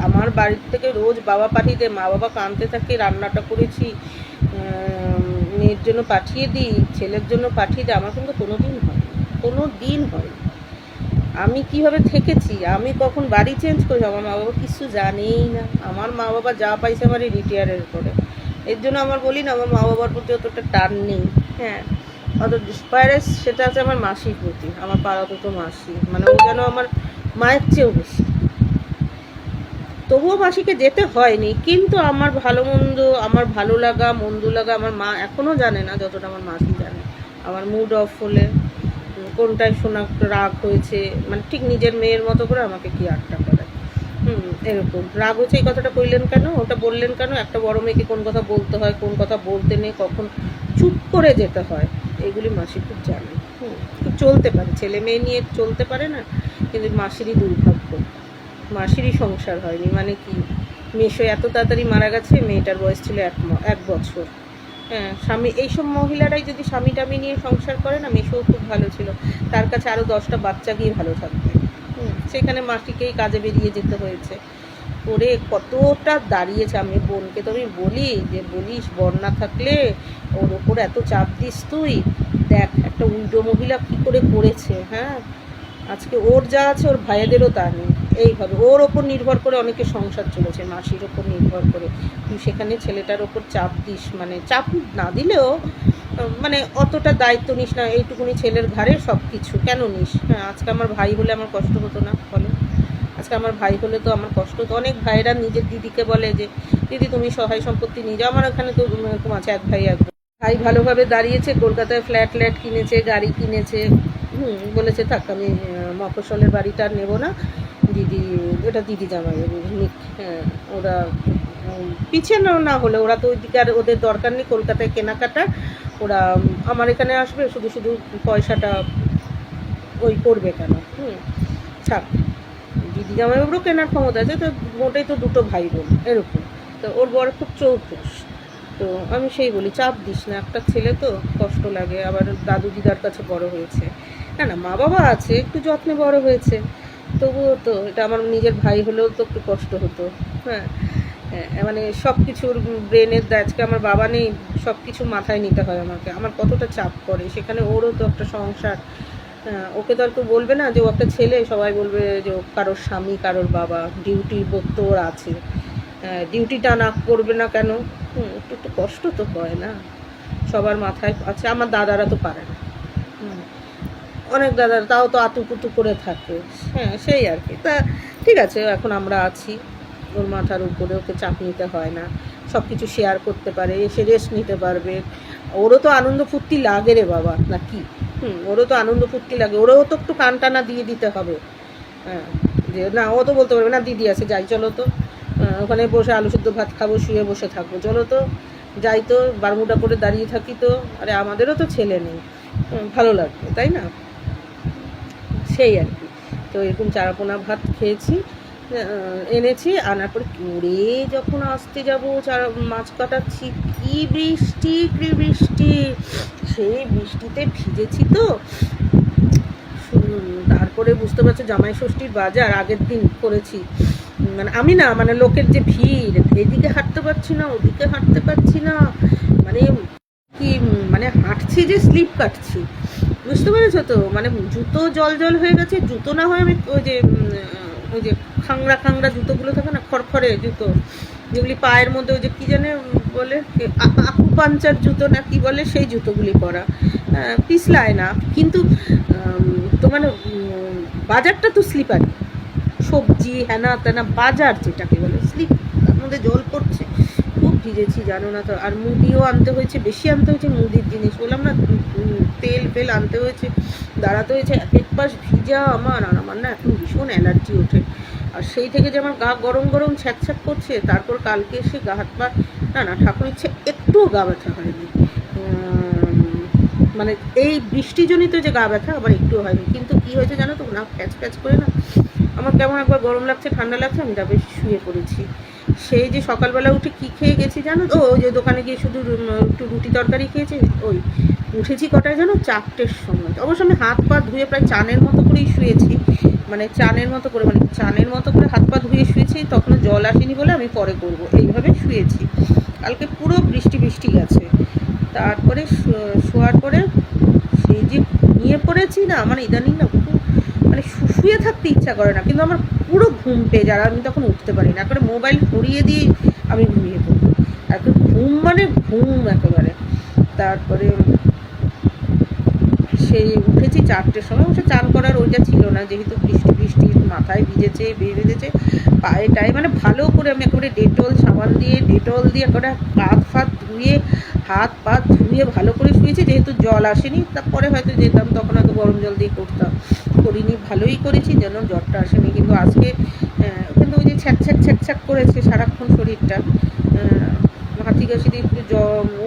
আমার বাড়ির থেকে রোজ বাবা পাঠিয়ে দেয়, মা বাবা কাঁদতে থাকে, রান্নাটা করেছি মেয়ের জন্য পাঠিয়ে দিই, ছেলের জন্য পাঠিয়ে দিই, আমার কিন্তু কোনো দিন হয়, কোনো দিন হয়। আমি কিভাবে থেকেছি, আমি কখন বাড়ি চেঞ্জ করেছি, আমার মা বাবা কিছু জানেই না। আমার মা বাবা যা পাইছে আমারই রিটায়ারের পরে, এর জন্য আমার বলি না আমার মা বাবার প্রতি অতটা টান নেই। হ্যাঁ, অত ডিসপায়ারেস সেটা আছে আমার মাসির প্রতি, আমার পাড়াতো তো মাসি, মানে ও যেন আমার মায়ের চেয়েও বেশি। তবুও মাসিকে যেতে হয়নি, কিন্তু আমার ভালো মন্দ, আমার ভালো লাগা মন্দ লাগা আমার মা এখনও জানে না যতটা আমার মাসি জানে। আমার মুড অফ হলে কোনটায় শোনা রাগ হয়েছে, মানে ঠিক নিজের মেয়ের মতো করে আমাকে কি আটটা করে, এরকম রাগ হয়েছে এই কথাটা কইলেন কেন, ওটা বললেন কেন, একটা বড় মেয়েকে কোন কথা বলতে হয়, কোন কথা বলতে নেই, কখন চুপ করে যেতে হয়, এগুলি মাসি খুব জানে। খুব চলতে পারে, ছেলে মেয়ে নিয়ে চলতে পারে না, কিন্তু মাসিরই দুর্ভাগ্য, মাসিরই সংসার হয়নি। মানে কি, মেশো এত তাড়াতাড়ি মারা গেছে, মেয়েটার বয়স ছিল 1 বছর। হ্যাঁ, স্বামী, এইসব মহিলারাই যদি স্বামী টামি নিয়ে সংসার করে না, মেশোও খুব ভালো ছিল, তার কাছে আরও 10টা বাচ্চা গিয়ে ভালো থাকবে। সেখানে মাসিকেই কাজে বেরিয়ে যেতে হয়েছে, করে কতটা দাঁড়িয়েছে। আমি বোনকে তো আমি বলি যে, বলিস বন্যা থাকলে ওর ওপর এত চাপ দিস তুই, দেখ একটা উল্টো মহিলা কী করে করেছে। হ্যাঁ, আজকে ওর যা আছে ওর ভাইয়েদেরও তা নেই, এইভাবে ওর ওপর নির্ভর করে অনেকে সংসার চলেছে, মাসির ওপর নির্ভর করে। তুই সেখানে ছেলেটার ওপর চাপ দিস, মানে চাপ না দিলেও মানে অতটা দায়িত্ব নিস না, এইটুকুনি ছেলের ঘাড়ে সব কিছু কেন নিস। হ্যাঁ, আজকে আমার ভাই হলে আমার কষ্ট হতো না বলো, আজকে আমার ভাই হলে তো আমার কষ্ট হতো। অনেক ভাইয়েরা নিজের দিদিকে বলে যে, দিদি তুমি সহায় সম্পত্তি নিয়ে যাও, আমার এখানে তো এরকম আছে, এক ভাই ভাই ভালোভাবে দাঁড়িয়েছে, কলকাতায় ফ্ল্যাট কিনেছে, গাড়ি কিনেছে, বলেছে থাক আমি মফস্বলের বাড়িটা আর নেবো না, দিদি এটা দিদি জামাই নিক। হ্যাঁ, ওরা পিছিয়ে না হলে ওরা তো ওইদিকে আর ওদের দরকার নেই কলকাতায় কেনাকাটা, ওরা আমার এখানে আসবে, শুধু শুধু পয়সাটা ওই করবে কেন। থাক, দিদি জামাইবাবুরও কেনার ক্ষমতা আছে, তো মোটেই তো দুটো ভাই বোন এরকম, তো ওর বড় খুব চৌখুস। তো আমি সেই বলি চাপ দিস না, একটা ছেলে তো কষ্ট লাগে, আবার দাদু দিদার কাছে বড় হয়েছে, না মা বাবা আছে, একটু যত্নে বড় হয়েছে, তবুও তো এটা আমার নিজের ভাই হলেও তো একটু কষ্ট হতো। হ্যাঁ, মানে সব কিছুর ব্রেনের আজকে আমার বাবা নেই, সব কিছু মাথায় নিতে হয় আমাকে, আমার কতটা চাপ পড়ে, সেখানে ওরও তো একটা সংসার। ওকে তো আর কেউ বলবে না যে ও একটা ছেলে, সবাই বলবে যে ও কারোর স্বামী কারোর বাবা, ডিউটি বোধ তো ওর আছে, ডিউটিটা না করবে না কেন, একটু কষ্ট তো হয় না, সবার মাথায় আছে। আমার দাদারা তো পারে না, অনেক দাদারা তাও তো আতুপুতু করে থাকে। হ্যাঁ, সেই আর কি। তা ঠিক আছে, এখন আমরা আছি, ওর মাথার উপরে, ওকে চাপ নিতে হয় না, সব কিছু শেয়ার করতে পারে, এসে রেস্ট নিতে পারবে। ওরও তো আনন্দ ফুর্তি লাগে রে বাবা, না কি? ওরও তো আনন্দ ফুর্তি লাগে, ওরও তো একটু কানটানা দিয়ে দিতে হবে। হ্যাঁ, যে না ও তো বলতে পারবে না দিদি আছে যাই চলো তো, ওখানে বসে আলু সিদ্ধ ভাত খাবো, শুয়ে বসে থাকবো, চলো তো যাই তো, বারমুডা করে দাঁড়িয়ে থাকি তো, আরে আমাদেরও তো ছেলে নেই, ভালো লাগবে তাই না, সেই আর কি। তো এরকম চারাপোনা ভাত খেয়েছি, এনেছি, আনার পরে করে যখন আসতে যাবো মাছ কাটাচ্ছি, কি বৃষ্টি, সেই বৃষ্টিতে ভিজেছি তো। তারপরে বুঝতে পারছো জামাই ষষ্ঠীর বাজার আগের দিন করেছি, মানে আমি না, মানে লোকের যে ভিড়, এদিকে হাঁটতে পারছি না ওদিকে হাঁটতে পারছি না, মানে কি, মানে হাঁটছি যে স্লিপ কাটছি, বুঝতে পেরেছো তো, মানে জুতো জল হয়ে গেছে, জুতো না হয় আমি ওই যে খাংড়া জুতোগুলো থাকে না, খড়খড়ে জুতো, যেগুলি পায়ের মধ্যে ওই যে কী জানে বলে, আকুপাঞ্চার জুতো না কি বলে, সেই জুতোগুলি পরা, পিছলায় না কিন্তু, তো মানে বাজারটা তো স্লিপারি, সবজি হ্যানা ত্যানা বাজার যেটাকে বলে স্লিপ, তার মধ্যে জল পড়ছে, খুব ভিজেছি জানো না তো। আর মুদিও আনতে হয়েছে, বেশি আনতে হয়েছে মুদির জিনিস, বললাম না, তেল ফেল আনতে হয়েছে, দাঁড়াতে হয়েছে, এক পাশ ভিজা আমার, আর আমার না এখন ভীষণ অ্যালার্জি ওঠে, আর সেই থেকে যে আমার গা গরম ছ্যাঁক করছে, তারপর কালকে এসে গা হাত পা, না ঠাকুর ইচ্ছে একটুও গা ব্যথা হয়নি, মানে এই বৃষ্টিজনিত যে গা ব্যথা আমার একটু হয়নি, কিন্তু কি হয়েছে জানো তো, না প্যাচ করে না আমার কেমন একবার গরম লাগছে ঠান্ডা লাগছে, আমি তারপরে শুয়ে পড়েছি, সেই যে সকালবেলা উঠে কি খেয়ে গেছি জানো তো, ওই যে দোকানে গিয়ে শুধু একটু রুটি তরকারি খেয়েছি। ওই উঠেছি কটায় জানো, 4টের সময়। অবশ্য আমি হাত পা ধুয়ে প্রায় চানের মতো করেই শুয়েছি, মানে চানের মতো করে হাত পা ধুয়ে শুয়েছি। তখন জল আসেনি বলে আমি পরে করব, এইভাবে শুয়েছি। কালকে পুরো বৃষ্টি গেছে। তারপরে শোয়ার পরে সেই যে ঘুমিয়ে পড়েছি না, মানে ইদানিং না মানে শুয়ে থাকতে ইচ্ছা করে না, কিন্তু আমার পুরো ঘুম পেয়ে যায়। আমি তখন উঠতে পারি না, একেবারে মোবাইল সরিয়ে দিয়ে আমি ঘুমিয়ে পড়ি। এখন ঘুম মানে ঘুম একেবারে। তারপরে সেই উঠেছি 4টের সময়। অবশ্য চান করার ওইটা ছিল না, যেহেতু বৃষ্টি মাথায় ভিজেছে পায়ে টায়ে, মানে ভালো করে আমি একেবারে ডেটল দিয়ে একেবারে হাত পা ধুয়ে ভালো করে শুয়েছি। যেহেতু জল আসেনি, তারপরে হয়তো যেতাম, তখন হয়তো গরম জল দিয়ে করিনি। ভালোই করেছি যেন জ্বরটা আসেনি। কিন্তু আজকে কিন্তু ওই যে ছ্যাক করেছে সারাক্ষণ শরীরটা, হাঁচি কাশি দিয়ে একটু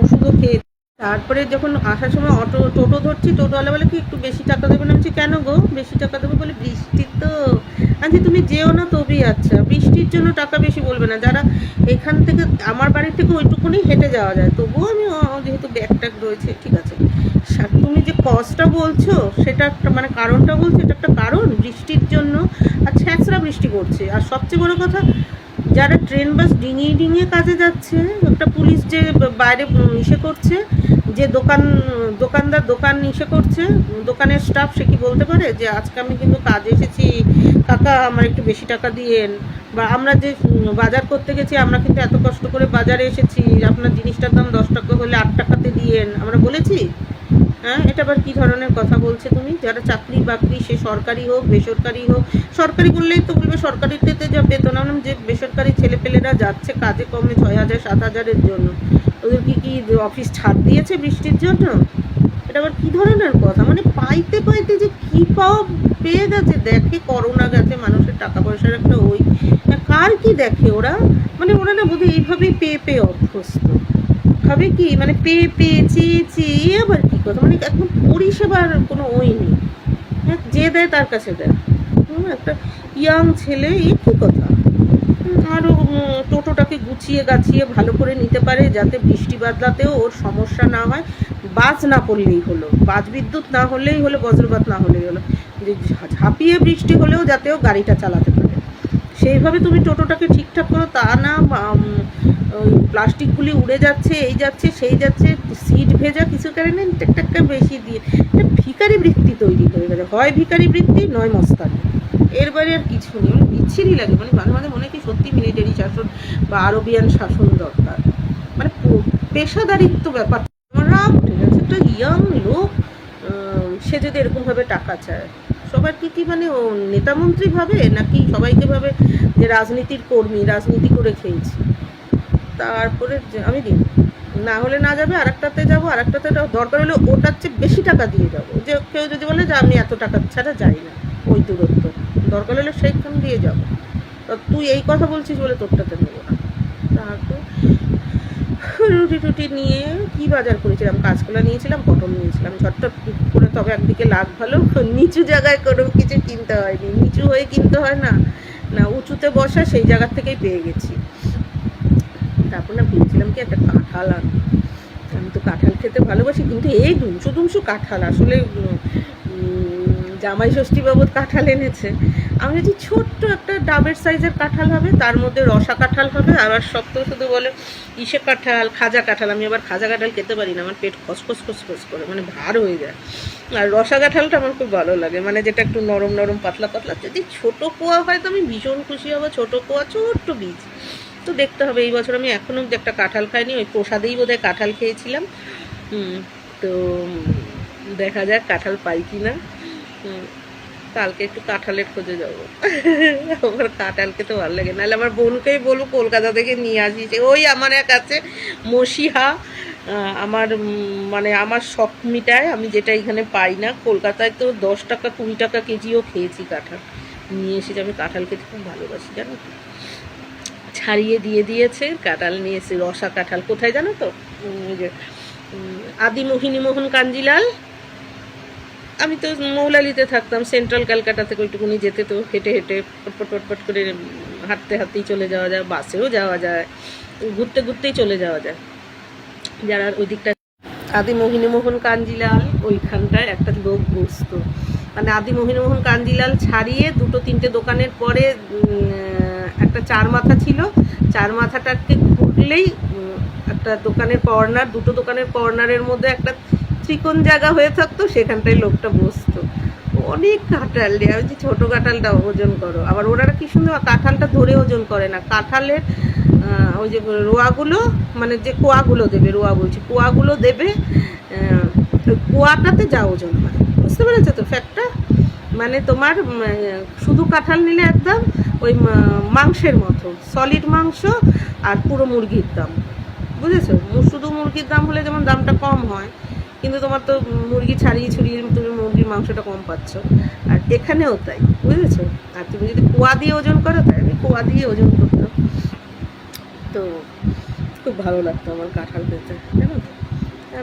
ওষুধও খেয়ে। তারপরে যখন আসার সময় টোটো ধরছি, টোটোওয়ালা বলে কি একটু বেশি টাকা দেবে না। আমি কেন গো বেশি টাকা দেবো? বলে বৃষ্টি তো। আচ্ছা তুমি যেও না তবেই। আচ্ছা, বৃষ্টির জন্য টাকা বেশি বলবে না। যারা এখান থেকে আমার বাড়ি থেকে ওইটুকুনি হেঁটে যাওয়া যায়, তবুও আমি যেহেতু ব্যাগ ট্যাগ রয়েছে, ঠিক আছে। তুমি যে কজটা বলছো সেটা একটা, মানে কারণটা বলছো, এটা একটা কারণ বৃষ্টির জন্য। আর ছ্যাঁচড়া বৃষ্টি করছে। আর সবচেয়ে বড় কথা, যারা ট্রেন বাস ডিঙিয়ে কাজে যাচ্ছে, একটা পুলিশ যে বাইরে ইসে করছে, যে দোকানদার দোকান ইসে করছে, দোকানের স্টাফ, সে কি বলতে পারে যে আজকে আমি কিন্তু কাজে এসেছি কাকা, আমার একটু বেশি টাকা দিয়েন। বা আমরা যে বাজার করতে গেছি, আমরা কিন্তু এত কষ্ট করে বাজারে এসেছি, আপনার জিনিসটার দাম 10 টাকা হলে 8 টাকাতে দিয়েন, আমরা বলেছি? হ্যাঁ, এটা আবার কী ধরনের কথা বলছে তুমি? যারা চাকরি বাকরি, সে সরকারি হোক বেসরকারি হোক, সরকারি বললেই তো বলবে সরকারিতে যা বেতন, যে বেসরকারি ছেলেপেলেরা যাচ্ছে কাজে কমে 6,000 7,000-এর জন্য, ওদের কি অফিস ছাড় দিয়েছে বৃষ্টির জন্য? এটা আবার কী ধরনের কথা? মানে পাইতে যে কী পেয়ে গেছে, দেখে করোনা গেছে, মানুষের টাকা পয়সার একটা ওই, কার কি দেখে ওরা? মানে ওরা না বোধহয় এইভাবেই পেয়ে অভ্যস্ত। হবে কি, মানে চেয়ে আবার কী কথা, মানে এখন পরিষেবার কোনো ওই নেই। হ্যাঁ, যে দেয় তার কাছে দেয়। একটা ইয়াং ছেলে, এ কী কথা? আরও টোটোটাকে গুছিয়ে গাছিয়ে ভালো করে নিতে পারে, যাতে বৃষ্টি বাদলাতেও ওর সমস্যা না হয়। বাজ না পড়লেই হলো, বাজ বিদ্যুৎ না হলেই হলো, বজ্রপাত না হলেই হলো, যে ঝাঁপিয়ে বৃষ্টি হলেও যাতেও গাড়িটা চালাতে পারে, সেইভাবে তুমি টোটোটাকে ঠিকঠাক করো। তা না ওই প্লাস্টিকগুলি উড়ে যাচ্ছে, এই যাচ্ছে সেই যাচ্ছে, সিট ভেজা, কিছু কারণে একটা বেশি দিয়ে ভিখারি বৃত্তি তৈরি হয়ে গেছে। হয় ভিখারি বৃত্তি, নয় মস্তানি, এর বাইরে আর কিছু নেই। মানে বিচ্ছিরি লাগে, মানে মাঝে মাঝে মনে কি সত্যি মিলিটারি শাসন বা আরবিয়ান শাসন দরকার। মানে পেশাদারিত্ব ব্যাপার। রাগ উঠে গেছে, একটা ইয়াং লোক সে যদি এরকমভাবে টাকা চায়, সবার কি মানে ও নেতামন্ত্রী ভাবে, নাকি সবাইকে ভাবে যে রাজনীতির কর্মী, রাজনীতি করে খেয়েছি। তারপরে আমি দিন না হলে না যাবে, আরেকটাতে যাবো, আরেকটাতে দরকার হলে ওটার চেয়ে বেশি টাকা দিয়ে যাবো। যে কেউ যদি বলে যে আমি এত টাকা ছাড়া যাই না ওই দূরত্ব, দরকার হলে সেইখান দিয়ে যাবো। তো তুই এই কথা বলছিস বলে তোরটাতে নেবো না। তারপর রুটি নিয়ে কি বাজার করেছিলাম, কাঁচকলা নিয়েছিলাম, পটল নিয়েছিলাম, ঝটপট করে। তবে একদিকে লাগ ভালো, নিচু জায়গায় কোনো কিছু কিনতে হয়নি, নিচু হয়ে কিনতে হয় না, না উঁচুতে বসা, সেই জায়গার থেকেই পেয়ে গেছি। তারপর না ভেবেছিলাম কি একটা কাঁঠাল আনবো। আমি তো কাঁঠাল খেতে ভালোবাসি, কিন্তু এই দুমসু কাঁঠাল, আসলে জামাই ষষ্ঠী বাবদ কাঁঠাল এনেছে। আমি যদি ছোট্ট একটা ডাবের সাইজের কাঁঠাল হবে, তার মধ্যে রসা কাঁঠাল হবে, আবার শক্ত শুধু বলে ইসে কাঁঠাল, খাজা কাঁঠাল। আমি আবার খাজা কাঁঠাল খেতে পারি না, আমার পেট খসখস করে, মানে ভার হয়ে যায়। আর রসা কাঁঠালটা আমার খুব ভালো লাগে, মানে যেটা একটু নরম নরম পাতলা পাতলা। যদি ছোটো কোয়া হয় তো আমি ভীষণ খুশি হবো, ছোটো কোয়া, ছোট্ট বীজ। তো দেখতে হবে, এই বছর আমি এখনও একটা কাঁঠাল খাইনি, ওই প্রসাদেই বোধহয় কাঁঠাল খেয়েছিলাম। তো দেখা যাক কাঁঠাল পাই কি না। কালকে একটু কাঁঠালের খোঁজে যাবো। আমার কাঁঠাল খেতে ভালো লাগে, নাহলে আমার বোনকেই বলবো কলকাতা থেকে নিয়ে আসিস। ওই আমার এক আছে মসিহা, আমার মানে আমার শখ মিটায়, আমি যেটা এখানে পাই না। কলকাতায় তো 10 টাকা 20 টাকা কেজিও খেয়েছি কাঁঠাল, নিয়ে এসেছি। আমি কাঁঠাল খেতে খুব ভালোবাসি, জানো তো। ছাড়িয়ে দিয়েছে, কাঁঠাল নিয়ে এসে, রসা কাঁঠাল। কোথায় জানো তো, ওই যে আদি মোহিনীমোহন কাঞ্জিলাল, আমি তো মৌলালিতে থাকতাম, সেন্ট্রাল ক্যালকাটা থেকে ওইটুকুনি যেতে তো হেঁটে পটপট করে হাঁটতে হাঁটতেই চলে যাওয়া যায়, বাসেও যাওয়া যায়, ঘুরতে ঘুরতেই চলে যাওয়া যায়। যারা ওই দিকটা আদি মোহিনীমোহন কাঞ্জিলাল ওইখানটায় একটা লোক বসতো, মানে আদি মোহিনীমোহন কাঞ্জিলাল ছাড়িয়ে 2-3টে দোকানের পরে একটা চার মাথা ছিল, চার মাথাটাকে ঘুরলেই একটা দোকানের কর্নার, 2টো দোকানের কর্নারের মধ্যে একটা চিকন জায়গা হয়ে থাকতো, সেখানটায় লোকটা বসতো। অনেক কাঁঠাল দেয়, ওই যে ছোটো কাঁঠালটা ওজন করো, আবার ওনারা কি সুন্দর কাঁঠালটা ধরে ওজন করে না, কাঁঠালের ওই যে রোয়াগুলো, মানে যে কোয়াগুলো দেবে, রোয়া বলছি কোয়াগুলো দেবে, ওই কোয়াটাতে যা ওজন হয়, বুঝতে পেরেছো তো ফ্যাক্টটা? মানে তোমার শুধু কাঁঠাল নিলে একদম ওই মাংসের মতো সলিড মাংস আর পুরো মুরগির দাম, বুঝেছো? শুধু মুরগির দাম হলে যেমন দামটা কম হয়, কিন্তু তোমার তো মুরগি ছাড়িয়ে ছড়িয়ে তুমি মুরগির মাংসটা কম পাচ্ছ, আর এখানেও তাই, বুঝেছো? আর তুমি যদি কোয়া দিয়ে ওজন করো, তাই আমি কোয়া দিয়ে ওজন করতাম, তো খুব ভালো লাগতো আমার কাঁঠাল খেতে, জানো তো?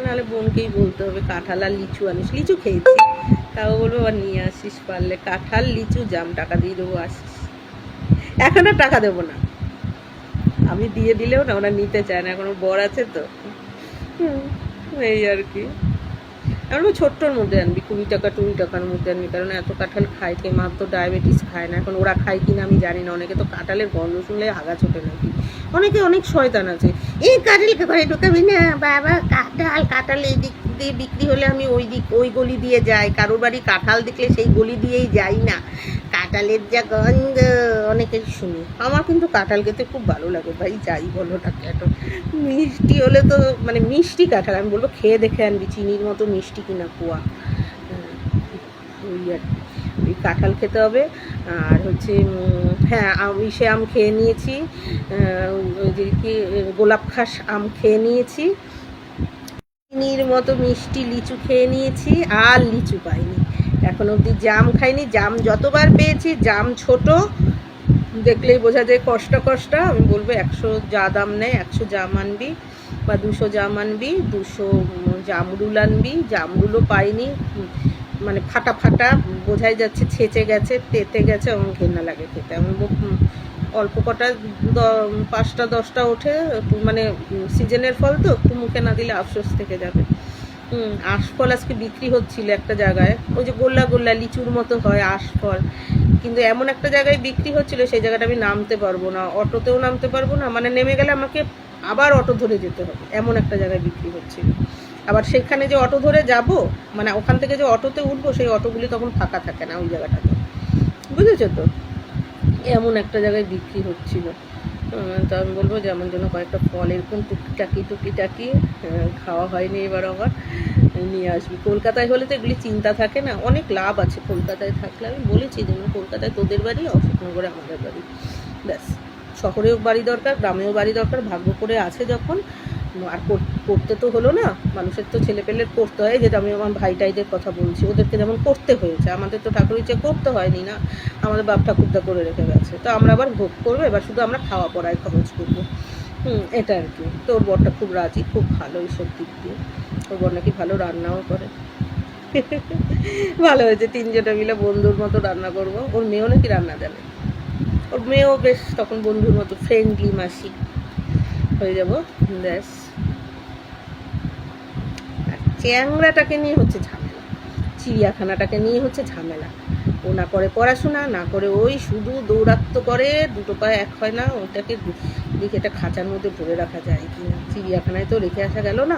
নাহলে বোনকেই বলতে হবে কাঁঠাল আর লিচু আনিস, লিচু খেয়েছি, তাও বলবো আবার নিয়ে আসিস পারলে, কাঁঠাল লিচু জাম টাকা দিয়ে দেবো, আসিস। এখন আর টাকা দেবো না, আমি দিয়ে দিলেও না ওরা নিতে চায় না, এখন ওর বর আছে তো, এই আর কি। আমরা ছোট্টর মধ্যে আনবি, 20 টাকা 20 টাকার মধ্যে আনবি, কারণ এত কাঁঠাল খায় কে, মা তো ডায়াবেটিস খায় না, এখন ওরা খায় কিনা আমি জানি না, অনেকে তো কাঁঠালের গন্ধ শুনলে আগা ছোটে নাকি, অনেকে অনেক শয়তান আছে, এই কাঁঠালকে ঘরে ঢোকাবি না বাবা, কাঁঠাল এই দিক দিয়ে বিক্রি হলে আমি ওই গলি দিয়ে যাই, কারোর বাড়ি কাঁঠাল দেখলে সেই গলি দিয়েই যাই না, কাঁঠালের যা গন্ধ, অনেকে শুনি। আমার কিন্তু কাঁঠাল খেতে খুব ভালো লাগে ভাই, যাই বলো না কেন, মিষ্টি হলে তো মানে মিষ্টি কাঁঠাল, আমি বলবো খেয়ে দেখে আনবি চিনির মতো মিষ্টি কিনা কুয়া, ওই আর ওই কাঁঠাল খেতে হবে। আর হচ্ছে হ্যাঁ, সে আম খেয়ে নিয়েছি, ওই যে কি গোলাপ খাস আম খেয়ে নিয়েছি, চিনির মতো মিষ্টি লিচু খেয়ে নিয়েছি, আর লিচু পাইনি এখন অবধি, জাম খাইনি, জাম যতবার পেয়েছি জাম ছোট, দেখলেই বোঝা যায় কষ্ট। আমি বলবো 100 যা দাম নেয় 100 জাম আনবি বা 200 জাম আনবি, 200 জামরুল আনবি, জামরুলও পাইনি, মানে ফাটা বোঝাই যাচ্ছে, ছেঁচে গেছে, তেতে গেছে, আমার ঘেন্না লাগে খেতে। আমি অল্প কটা 5টা 10টা ওঠে, মানে সিজনের ফল তো, একটু মুখে না দিলে আফসোস থেকে যাবে। আশফল আজকে বিক্রি হচ্ছিল একটা জায়গায়, ওই যে গোল্লা লিচুর মতো হয় আশফল, কিন্তু এমন একটা জায়গায় বিক্রি হচ্ছিল, সেই জায়গাটা আমি নামতে পারবো না, অটোতেও নামতে পারবো না, মানে নেমে গেলে আমাকে আবার অটো ধরে যেতে হবে, এমন একটা জায়গায় বিক্রি হচ্ছিল। আবার সেখানে যে অটো ধরে যাব, মানে ওখান থেকে যে অটোতে উঠবো, সেই অটোগুলি তখন ফাঁকা থাকে না ওই জায়গাটাতে, বুঝেছো তো? এমন একটা জায়গায় বিক্রি হচ্ছিল। তো আমি বলবো যে আমার জন্য কয়েকটা ফল এরকম টুকিটাকি খাওয়া হয়নি, এবার আবার নিয়ে আসবি। কলকাতায় হলে তো এগুলি চিন্তা থাকে না, অনেক লাভ আছে কলকাতায় থাকলে। আমি বলেছি যেন কলকাতায় তোদের বাড়ি, অশোকনগরে আমাদের বাড়ি, ব্যাস। শহরেও বাড়ি দরকার, গ্রামেও বাড়ি দরকার, ভাগ্য করে আছে যখন। আর করতে তো হলো না, মানুষের তো ছেলেপেলের করতে হয়, যেটা আমি আমার ভাইটাইদের কথা বলছি, ওদেরকে যেমন করতে হয়েছে, আমাদের তো ঠাকুর ইচ্ছে করতে হয়নি না, আমাদের বাপ ঠাকুরদা করে রেখে গেছে, তো আমরা আবার ভোগ করবো, এবার শুধু আমরা খাওয়া পড়ায় খরচ করবো। এটা আর কি। তো ওর বরটা খুব রাজি, খুব ভালো এইসব দিক দিয়ে, ওর বর নাকি ভালো রান্নাও করে। ভালো হয়েছে, 3জনে মিলে বন্ধুর মতো রান্না করবো। ওর মেয়েও নাকি রান্না জানে, ওর মেয়েও বেশ তখন বন্ধুর মতো ফ্রেন্ডলি মাসি হয়ে যাবো, ব্যাস। চ্যাংড়াটাকে নিয়ে হচ্ছে ঝামেলা, চিড়িয়াখানাটাকে নিয়ে হচ্ছে ঝামেলা। ও না করে পড়াশোনা, না করে ওই শুধু দৌরাত্ম করে, দুটো পায়ে এক হয় না, ওটাকে দেখে এটা খাঁচার মধ্যে ভরে রাখা যায় কি না। চিড়িয়াখানায় তো রেখে আসা গেল না,